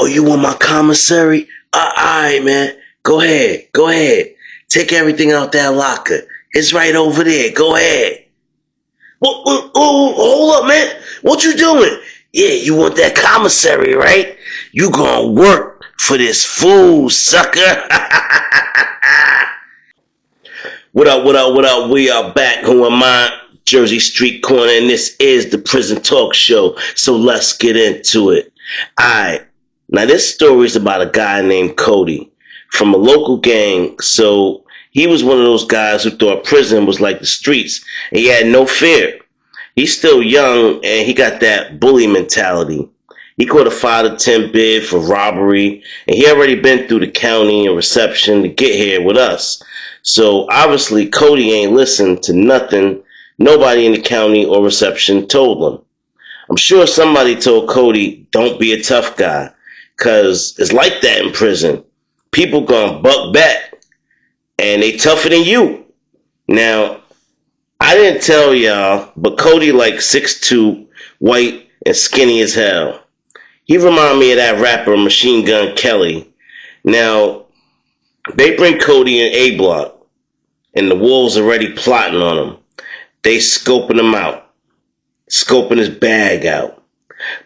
Oh, you want my commissary? Alright, man. Go ahead. Go ahead. Take everything out that locker. It's right over there. Go ahead. Oh, hold up, man. What you doing? Yeah, you want that commissary, right? You gonna work for this fool, sucker. What up, what up, what up? We are back. Who am I? Jersey Street Corner, and this is the Prison Talk Show. So let's get into it. Alright. Now this story is about a guy named Cody from a local gang. So he was one of those guys who thought prison was like the streets, and he had no fear. He's still young, and he got that bully mentality. He caught a 5 to 10 bid for robbery, and he already been through the county and reception to get here with us. So obviously Cody ain't listened to nothing nobody in the county or reception told him. I'm sure somebody told Cody, don't be a tough guy, because it's like that in prison. People gonna buck back, and they tougher than you. Now, I didn't tell y'all, but Cody like 6'2", white, and skinny as hell. He remind me of that rapper Machine Gun Kelly. Now, they bring Cody in A block, and the wolves already plotting on him. They scoping him out, scoping his bag out.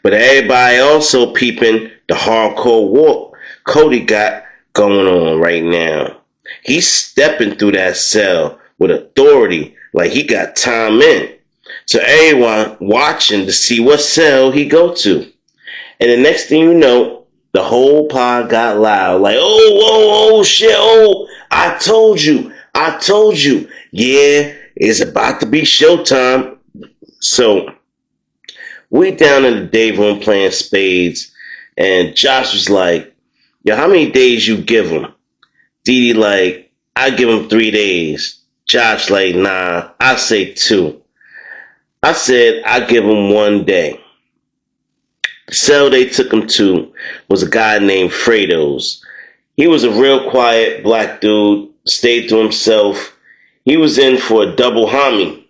But everybody also peeping the hardcore war Cody got going on right now. He's stepping through that cell with authority like he got time in. So everyone watching to see what cell he go to. And the next thing you know, the whole pod got loud. Like, oh, shit, oh, I told you. Yeah, it's about to be showtime. So we down in the day room playing spades, and Josh was like, yo, how many days you give him? Didi like, I give him 3 days. Josh like, nah, I say 2. I said, I give him 1 day. The cell they took him to was a guy named Fredo's. He was a real quiet black dude, stayed to himself. He was in for a double homie.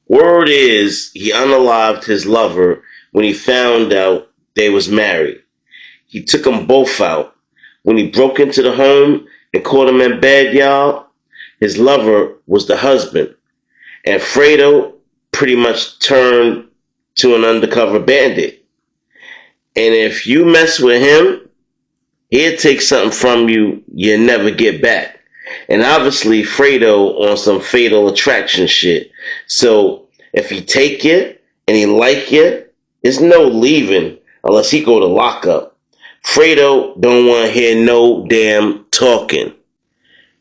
Word is he unalived his lover when he found out they was married. He took them both out. When he broke into the home and caught him in bed, y'all, his lover was the husband. And Fredo pretty much turned to an undercover bandit. And if you mess with him, he'll take something from you you'll never get back. And obviously Fredo on some fatal attraction shit. So if he take you and he like you, there's no leaving unless he go to lockup. Fredo don't want to hear no damn talking.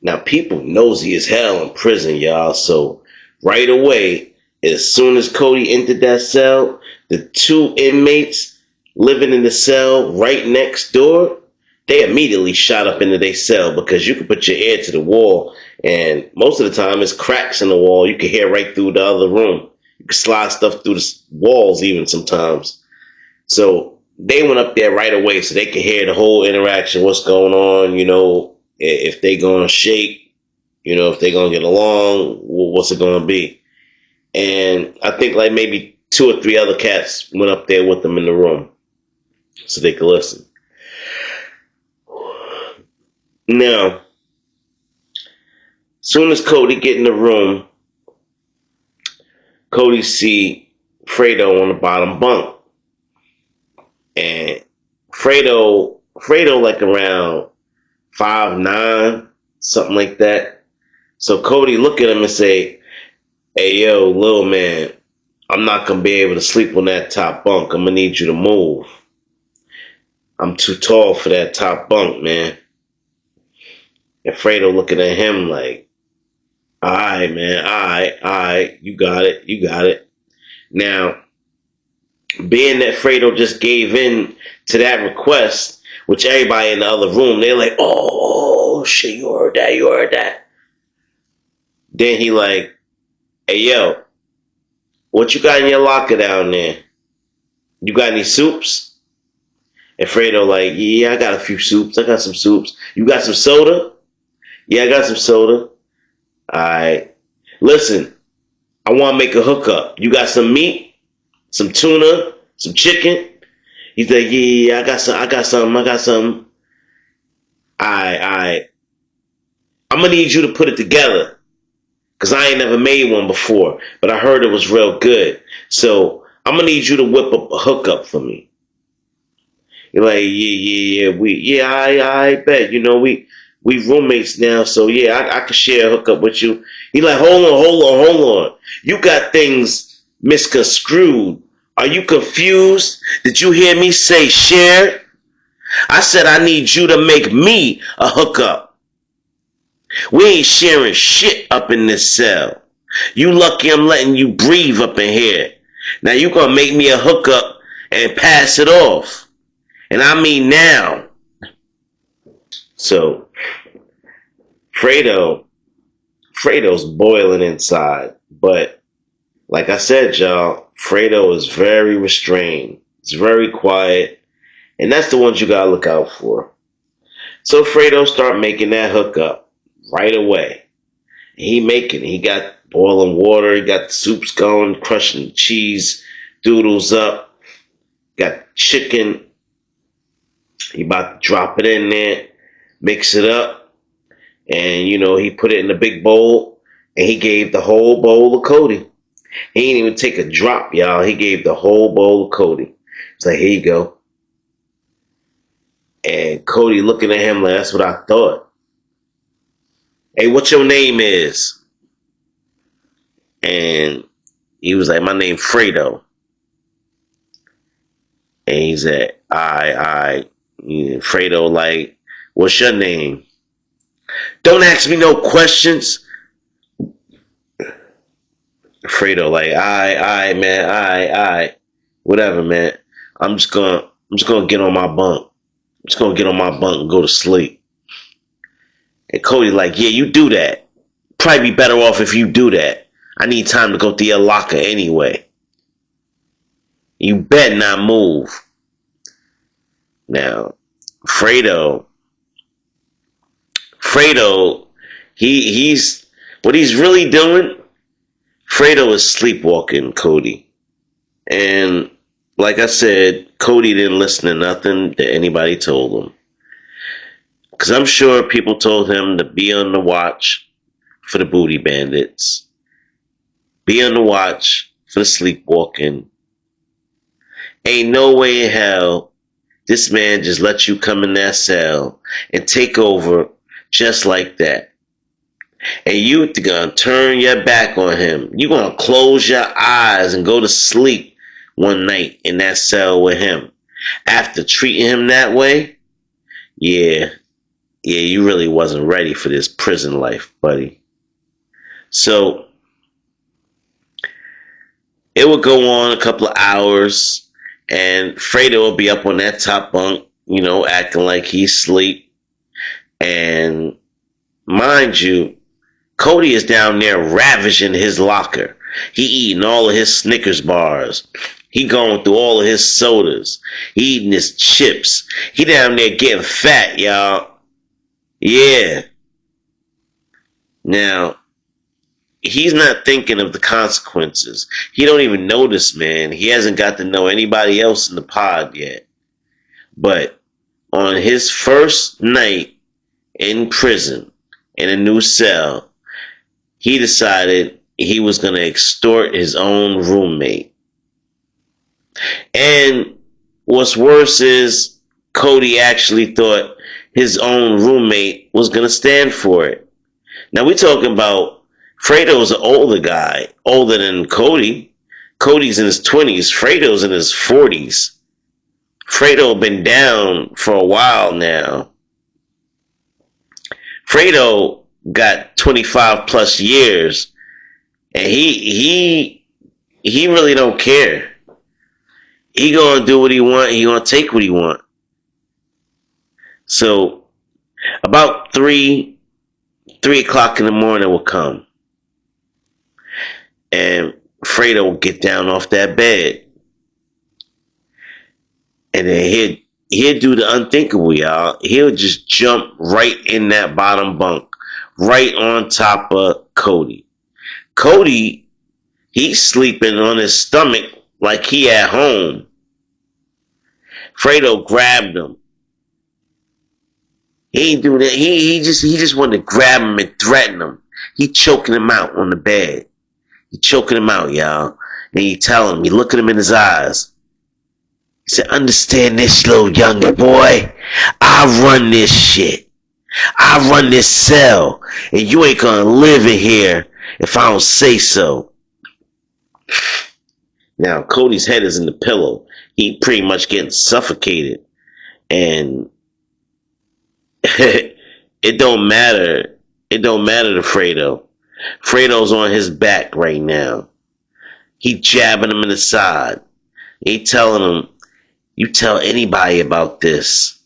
Now people nosy as hell in prison, y'all. So right away, as soon as Cody entered that cell, the 2 inmates living in the cell right next door, they immediately shot up into their cell because you can put your ear to the wall, and most of the time it's cracks in the wall. You can hear right through the other room. You can slide stuff through the walls even sometimes. So they went up there right away so they could hear the whole interaction, what's going on, if they going to shake, if they going to get along, what's it going to be. And I think like maybe 2 or 3 other cats went up there with them in the room so they could listen. Now, soon as Cody get in the room, Cody see Fredo on the bottom bunk. And Fredo like around 5'9", something like that. So Cody look at him and say, hey, yo, little man, I'm not going to be able to sleep on that top bunk. I'm going to need you to move. I'm too tall for that top bunk, man. And Fredo looking at him like, all right, man, all right, you got it. Now, being that Fredo just gave in to that request, which everybody in the other room, they're like, oh, shit, you heard that. Then he like, hey, yo, what you got in your locker down there? You got any soups? And Fredo like, yeah, I got a few soups. I got some soups. You got some soda? Yeah, I got some soda. All right. Listen, I want to make a hookup. You got some meat, some tuna, some chicken? He's like, yeah, I got something. I, I'm gonna need you to put it together. Cause I ain't never made one before, but I heard it was real good. So I'm gonna need you to whip up a hookup for me. You're like, I bet. You know, we roommates now, so yeah, I can share a hookup with you. He like, hold on. You got things misconstrued. Are you confused? Did you hear me say share? I said I need you to make me a hookup. We ain't sharing shit up in this cell. You lucky I'm letting you breathe up in here. Now you gonna make me a hookup and pass it off. And I mean now. So Fredo's boiling inside. But like I said, y'all, Fredo is very restrained. It's very quiet. And that's the ones you gotta look out for. So Fredo start making that hookup right away. He got boiling water, he got the soups going, crushing cheese doodles up, got chicken. He about to drop it in there, mix it up, and he put it in a big bowl, and he gave the whole bowl of Cody. He didn't even take a drop, y'all. He gave the whole bowl of Cody. It's like, here you go. And Cody looking at him like, that's what I thought. Hey, what your name is? And he was like, my name Fredo. And he said, Fredo, like, what's your name? Don't ask me no questions. Fredo, like, man, whatever, man. I'm just gonna get on my bunk. I'm just gonna get on my bunk and go to sleep. And Cody, like, yeah, you do that. Probably be better off if you do that. I need time to go to your locker anyway. You better not move. Now, Fredo, he's what he's really doing. Fredo is sleepwalking Cody. And like I said, Cody didn't listen to nothing that anybody told him. Because I'm sure people told him to be on the watch for the booty bandits. Be on the watch for the sleepwalking. Ain't no way in hell this man just let you come in that cell and take over just like that. And you gonna turn your back on him. You gonna close your eyes and go to sleep one night in that cell with him. After treating him that way, yeah, you really wasn't ready for this prison life, buddy. So it would go on a couple of hours, and Fredo will be up on that top bunk, acting like he's asleep. And mind you, Cody is down there ravaging his locker. He eating all of his Snickers bars. He going through all of his sodas. He eating his chips. He down there getting fat, y'all. Yeah. Now, he's not thinking of the consequences. He don't even know this man. He hasn't got to know anybody else in the pod yet. But on his first night in prison, in a new cell, he decided he was going to extort his own roommate. And what's worse is Cody actually thought his own roommate was going to stand for it. Now we're talking about Fredo's an older guy, older than Cody. Cody's in his 20s. Fredo's in his 40s. Fredo been down for a while now. Fredo got 25 plus years, and he really don't care. He gonna do what he want. He gonna take what he want. So about 3 o'clock in the morning will come, and Fredo will get down off that bed, and then he'll do the unthinkable, y'all. He'll just jump right in that bottom bunk, right on top of Cody. Cody, he's sleeping on his stomach like he at home. Fredo grabbed him. He ain't do that. He just wanted to grab him and threaten him. He choking him out on the bed. He choking him out, y'all. And he telling him, he looking him in his eyes. He said, understand this, little young boy. I run this shit. I run this cell. And you ain't gonna live in here if I don't say so. Now, Cody's head is in the pillow. He pretty much getting suffocated. And it don't matter. It don't matter to Fredo. Fredo's on his back right now. He jabbing him in the side. He telling him, you tell anybody about this,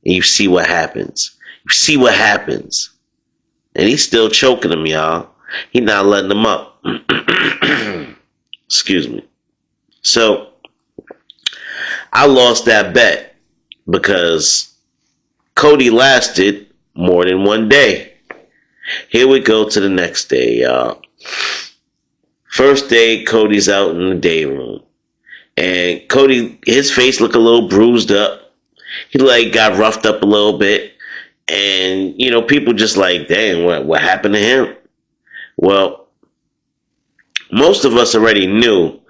and you see what happens. You see what happens. And he's still choking him, y'all. He not letting him up. Excuse me. So, I lost that bet because Cody lasted more than one day. Here we go to the next day, y'all. First day, Cody's out in the day room. And Cody, his face looked a little bruised up. He got roughed up a little bit. And, people just dang, what happened to him? Well, most of us already knew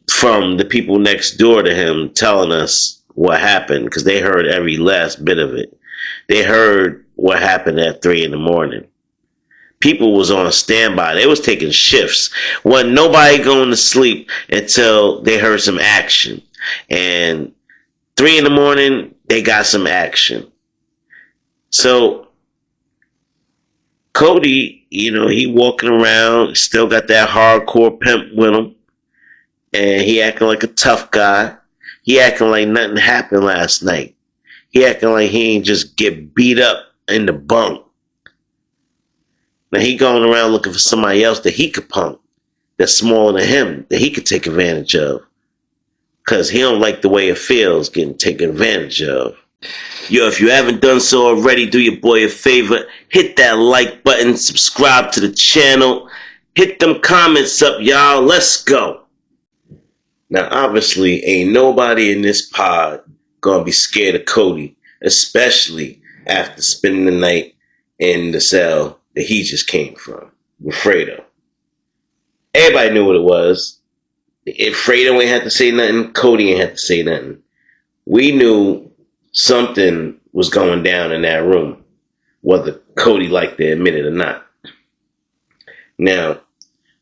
from the people next door to him telling us what happened because they heard every last bit of it. They heard what happened at 3 a.m. People was on standby. They was taking shifts. Wasn't nobody going to sleep until they heard some action. And 3 a.m, they got some action. So Cody, he walking around, still got that hardcore pimp with him. And he acting like a tough guy. He acting like nothing happened last night. He acting like he ain't just get beat up in the bunk. Now he going around looking for somebody else that he could punk, that's smaller than him, that he could take advantage of. Because he don't like the way it feels getting taken advantage of. Yo, if you haven't done so already, do your boy a favor. Hit that like button, subscribe to the channel. Hit them comments up, y'all. Let's go. Now, obviously, ain't nobody in this pod gonna be scared of Cody, especially after spending the night in the cell that he just came from with Fredo. Everybody knew what it was. If Fredo ain't had to say nothing, Cody ain't had to say nothing. We knew something was going down in that room, whether Cody liked to admit it or not. Now,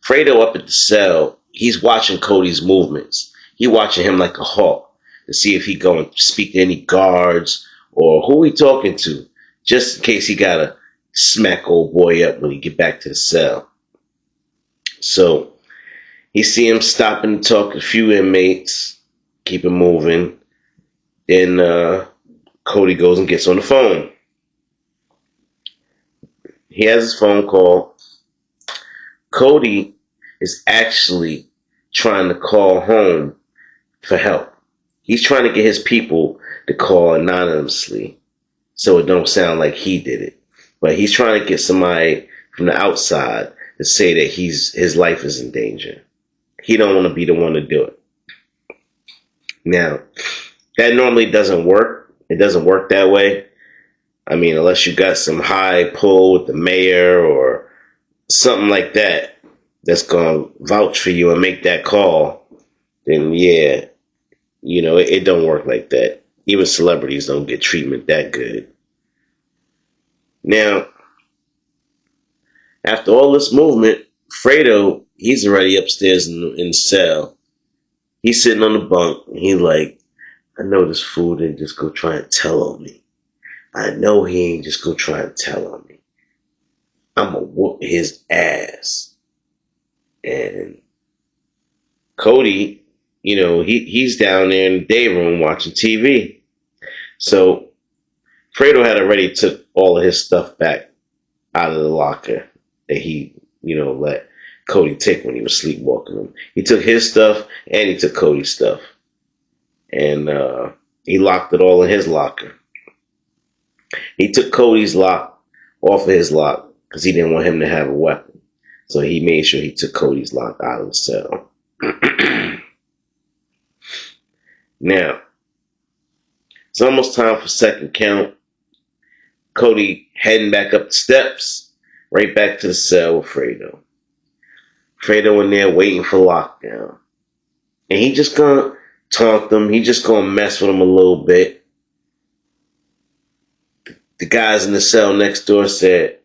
Fredo up at the cell, he's watching Cody's movements. He watching him like a hawk to see if he go and speak to any guards or who he talking to, just in case he gotta smack old boy up when he get back to the cell. So he see him stopping to talk to a few inmates, keep it moving. Then Cody goes and gets on the phone. He has his phone call. Cody is actually trying to call home for help. He's trying to get his people to call anonymously so it don't sound like he did it. But he's trying to get somebody from the outside to say that his life is in danger. He don't want to be the one to do it. Now, that normally doesn't work. It doesn't work that way. I mean, unless you got some high pull with the mayor or something like that that's going to vouch for you and make that call, then yeah, it don't work like that. Even celebrities don't get treatment that good. Now, after all this movement, Fredo, he's already upstairs in the cell. He's sitting on the bunk, and he's like, I know this fool didn't just go try and tell on me. I know he ain't just go try and tell on me. I'm going to whoop his ass. And Cody, he's down there in the day room watching TV. So Fredo had already took all of his stuff back out of the locker that he, let Cody take when he was sleepwalking him. He took his stuff and he took Cody's stuff. And he locked it all in his locker. He took Cody's lock off of his lock because he didn't want him to have a weapon. So he made sure he took Cody's lock out of the cell. Now, It's almost time for second count. Cody heading back up the steps, right back to the cell with Fredo. Fredo in there waiting for lockdown. And he just gonna taunt them. He just gonna mess with them a little bit. The guys in the cell next door said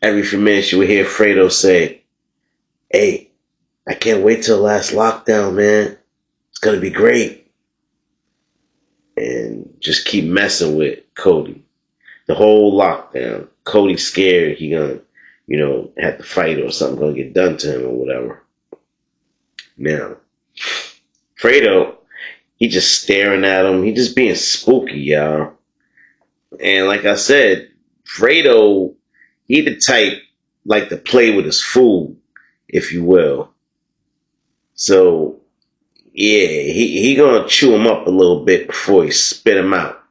every few minutes you would hear Fredo say, "Hey, I can't wait till the last lockdown, man. It's gonna be great." And just keep messing with Cody. The whole lockdown. Cody's scared he gonna, have to fight or something gonna get done to him or whatever. Now, Fredo, he just staring at him. He just being spooky, y'all. And like I said, Fredo, he the type like to play with his food, if you will. So, yeah, he gonna chew him up a little bit before he spit him out.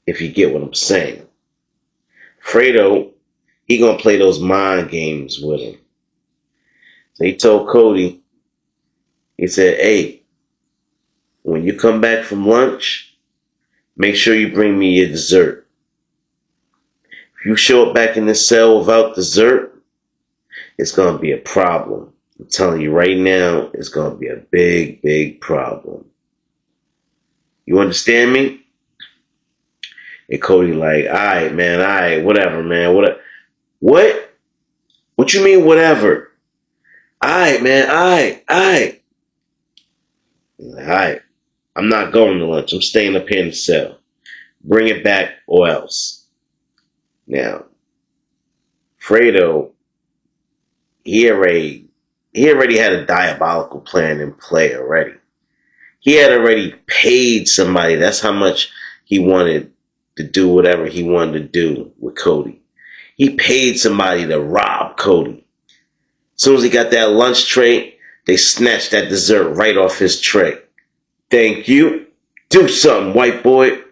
If you get what I'm saying. Fredo, he gonna play those mind games with him. So he told Cody, he said, "Hey, when you come back from lunch, make sure you bring me your dessert. If you show up back in the cell without dessert, it's going to be a problem. I'm telling you right now, it's going to be a big, big problem. You understand me?" And Cody like, "All right, man, all right, whatever, man. What? What you mean, whatever? All right, man, all right, all right. All right, I'm not going to lunch. I'm staying up here in the cell. Bring it back or else." Now, Fredo, he already had a diabolical plan in play already. He had already paid somebody. That's how much he wanted to do whatever he wanted to do with Cody. He paid somebody to rob Cody. As soon as he got that lunch tray, they snatched that dessert right off his tray. "Thank you. Do something, white boy." And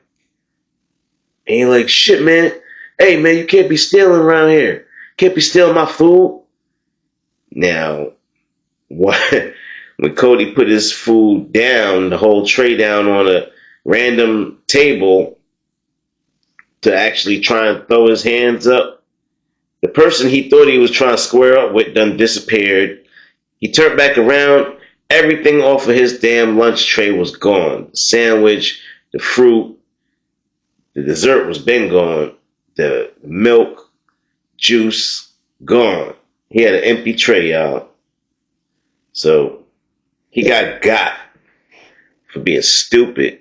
he like, "Shit, man. Hey, man, you can't be stealing around here. Can't be stealing my food." Now, what? When Cody put his food down, the whole tray down on a random table to actually try and throw his hands up, the person he thought he was trying to square up with done disappeared. He turned back around. Everything off of his damn lunch tray was gone. The sandwich, the fruit, the dessert was been gone. The milk, juice, gone. He had an empty tray, y'all. So he got for being stupid.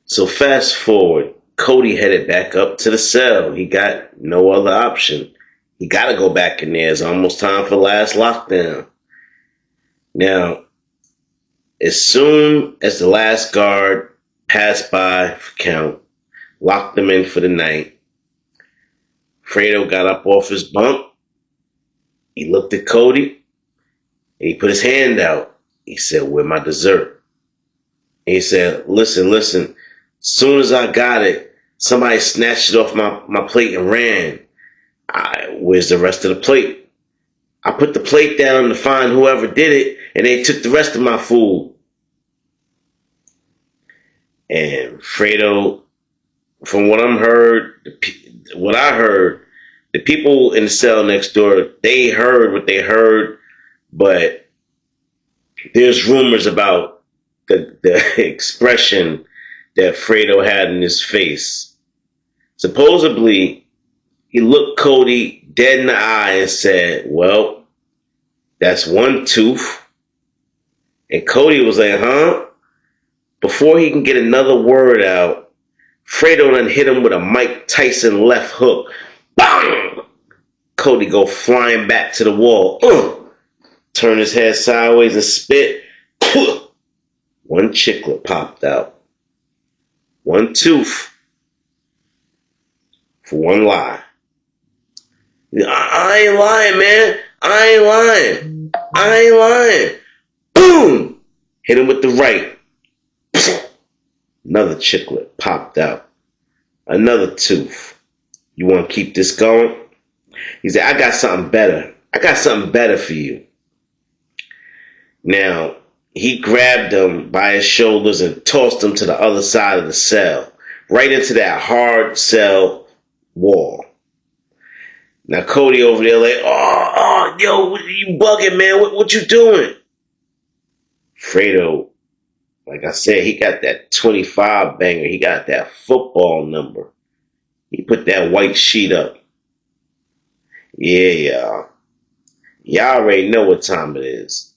So fast forward, Cody headed back up to the cell. He got no other option. He got to go back in there. It's almost time for the last lockdown. Now, as soon as the last guard passed by for count, locked them in for the night, Fredo got up off his bunk. He looked at Cody and he put his hand out. He said, "Where's my dessert?" And he said, listen. As soon as I got it, somebody snatched it off my plate and ran. Where's the rest of the plate? I put the plate down to find whoever did it, and they took the rest of my food." And Fredo, from what I heard, the people in the cell next door, they heard what they heard, but there's rumors about the expression that Fredo had in his face. Supposedly, he looked Cody dead in the eye and said, "Well, that's one tooth." And Cody was like, "Huh?" Before he can get another word out, Fredo done hit him with a Mike Tyson left hook. Bang! Cody go flying back to the wall. Turn his head sideways and spit. One chiclet popped out. One tooth for one lie. I ain't lying, man. I ain't lying. Boom! Hit him with the right. Another chiclet popped out. Another tooth. "You want to keep this going?" He said, I got something better for you." Now, he grabbed him by his shoulders and tossed him to the other side of the cell, right into that hard cell wall. Now Cody over there like, yo, you bugging, man? What you doing? Fredo, like I said, he got that 25 banger. He got that football number. He put that white sheet up. Yeah, y'all. Y'all already know what time it is.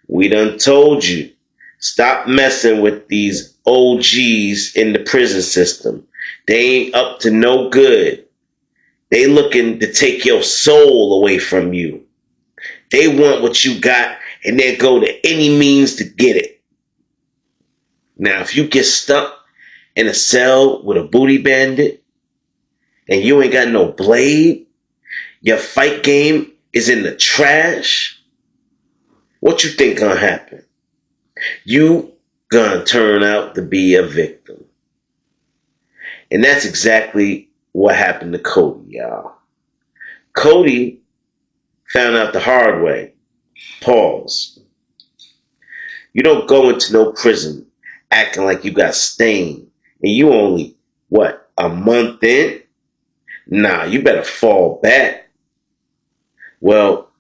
We done told you. Stop messing with these OGs in the prison system. They ain't up to no good. They looking to take your soul away from you. They want what you got, and they go to any means to get it. Now, if you get stuck in a cell with a booty bandit, and you ain't got no blade, your fight game is in the trash, what you think gonna happen? You gonna turn out to be a victim. And that's exactly what happened to Cody, y'all. Cody found out the hard way. Pause. You don't go into no prison acting like you got stained and you only, a month in? Nah, you better fall back. Well,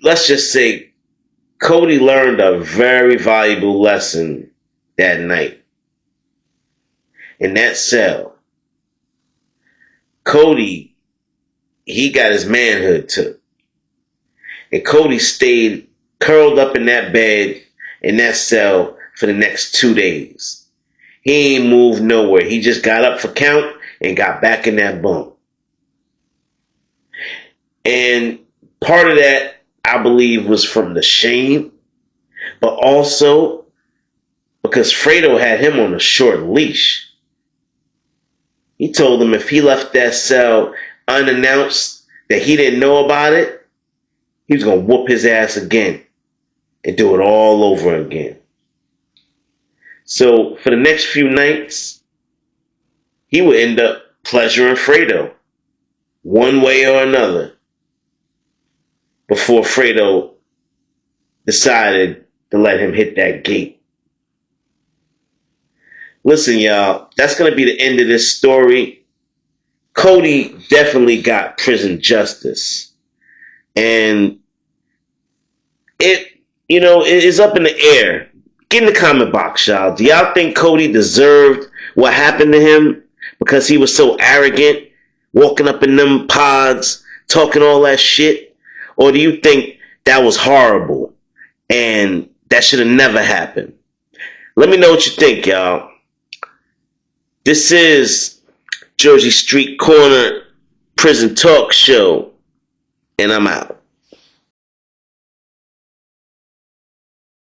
let's just say Cody learned a very valuable lesson that night. In that cell, Cody, he got his manhood took. And Cody stayed curled up in that bed, in that cell, for the next 2 days. He ain't moved nowhere. He just got up for count and got back in that bunk. And part of that, I believe, was from the shame, but also because Fredo had him on a short leash. He told him if he left that cell unannounced, that he didn't know about it, he was going to whoop his ass again and do it all over again. So for the next few nights, he would end up pleasuring Fredo one way or another before Fredo decided to let him hit that gate. Listen, y'all, that's going to be the end of this story. Cody definitely got prison justice. And it is up in the air. Get in the comment box, y'all. Do y'all think Cody deserved what happened to him because he was so arrogant, walking up in them pods, talking all that shit? Or do you think that was horrible and that should have never happened? Let me know what you think, y'all. This is Jersey Street Corner Prison Talk Show, and I'm out.